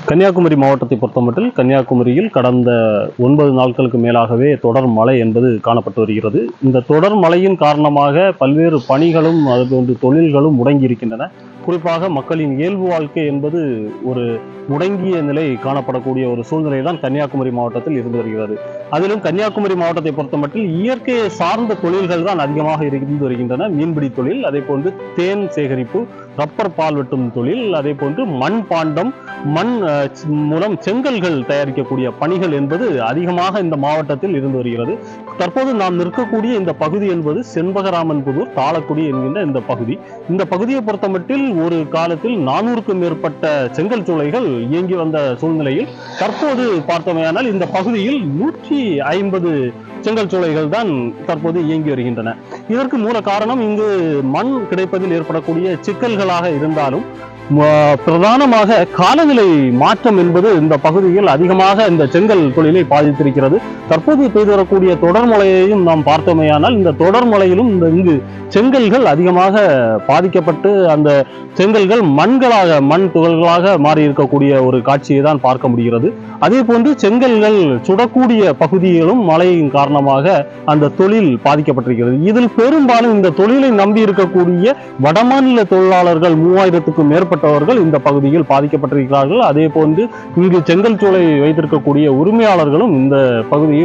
கன்னியாகுமரி மாவட்டத்தை பொறுத்தமட்டில் கன்னியாகுமரியில் கடந்த 9 நாட்களுக்கு மேலாகவே தொடர் மழை என்பது காணப்பட்டு வருகிறது. இந்த தொடர் மழையின் காரணமாக பல்வேறு பணிகளும் அதுபோன்று தொழில்களும் முடங்கி இருக்கின்றன. குறிப்பாக மக்களின் இயல்பு வாழ்க்கை என்பது ஒரு முடங்கிய நிலை காணப்படக்கூடிய ஒரு சூழ்நிலை தான் கன்னியாகுமரி மாவட்டத்தில் இருந்து வருகிறது. அதிலும் கன்னியாகுமரி மாவட்டத்தை பொறுத்தமட்டில் இயற்கையை சார்ந்த தொழில்கள் தான் அதிகமாக இருந்து வருகின்றன. மீன்பிடி தொழில், அதே போன்று தேன் சேகரிப்பு, ரப்பர் பால் வெட்டும் தொழில், அதே போன்று மண் பாண்டம், மண் மூலம் செங்கல்கள் தயாரிக்கக்கூடிய பணிகள் என்பது அதிகமாக இந்த மாவட்டத்தில் இருந்து வருகிறது. தற்போது நாம் நிற்கக்கூடிய இந்த பகுதி என்பது செண்பகராமன் புதூர் தாளக்குடி என்கின்ற இந்த பகுதியை பொறுத்தமட்டில் ஒரு காலத்தில் 400க்கும் மேற்பட்ட செங்கல் சூளைகள் இயங்கி வந்த சூழ்நிலையில் தற்போது பார்த்தோமேயானால் இந்த பகுதியில் 150 செங்கல் சூளைகள் தான் தற்போது இயங்கி வருகின்றன. இதற்கு மூல காரணம் இங்கு மண் கிடைப்பதில் ஏற்படக்கூடிய சிக்கல்களாக இருந்தாலும் பிரதானமாக காலநிலை மாற்றம் என்பது இந்த பகுதியில் அதிகமாக இந்த செங்கல் தொழிலை பாதித்திருக்கிறது. தற்போது பெய்து வரக்கூடிய தொடர் மழையையும் நாம் பார்த்தோமேயானால் இந்த தொடர் மழையிலும் இங்கு செங்கல்கள் அதிகமாக பாதிக்கப்பட்டு அந்த செங்கல்கள் மண் துகள்களாக மாறி இருக்கக்கூடிய ஒரு காட்சியை தான் பார்க்க முடிகிறது. அதே போன்று செங்கல்கள் சுடக்கூடிய பகுதிகளும் மழையின் காரணமாக அந்த தொழில் பாதிக்கப்பட்டிருக்கிறது. இதில் பெரும்பாலும் இந்த தொழிலை நம்பி இருக்கக்கூடிய வடமாநில தொழிலாளர்கள் 3000க்கும் மேற்பட்டவர்கள் இந்த பகுதியில் பாதிக்கப்பட்டிருக்கிறார்கள். அதே போன்று இங்கு செங்கல் சூளை வைத்திருக்கக்கூடிய உரிமையாளர்களும் இந்த பகுதியில்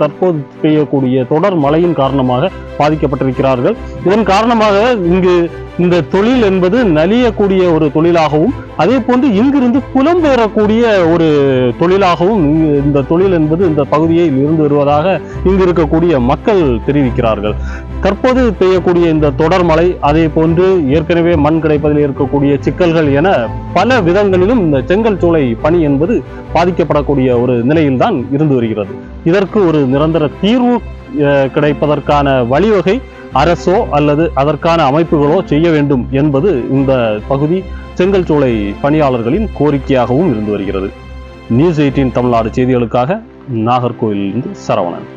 தற்போது பெய்யக்கூடிய தொடர் மழையின் காரணமாக பாதிக்கப்பட்டிருக்கிறார்கள். இதன் காரணமாக இங்கு இந்த தொழில் என்பது நலியக்கூடிய ஒரு தொழிலாகவும் அதே போன்று இங்கிருந்து புலம்பெயரக்கூடிய ஒரு தொழிலாகவும் இந்த தொழில் என்பது இந்த பகுதியில் இருந்து வருவதாக இங்கு இருக்கக்கூடிய மக்கள் தெரிவிக்கிறார்கள். தற்போது பெய்யக்கூடிய இந்த தொடர் மழை, அதே போன்று ஏற்கனவே மண் கிடைப்பதில் இருக்கக்கூடிய சிக்கல்கள் என பல விதங்களிலும் இந்த செங்கல் சூளை பணி என்பது பாதிக்கப்படக்கூடிய ஒரு நிலையில்தான் இருந்து வருகிறது. இதற்கு ஒரு நிரந்தர தீர்வு கிடைப்பதற்கான வழிவகை அரசோ அல்லது அதற்கான அமைப்புகளோ செய்ய வேண்டும் என்பது இந்த பகுதி செங்கல் சூளை பணியாளர்களின் கோரிக்கையாகவும் இருந்து வருகிறது. நியூஸ் 18 தமிழ்நாடு செய்திகளுக்காக நாகர்கோவிலிருந்து சரவணன்.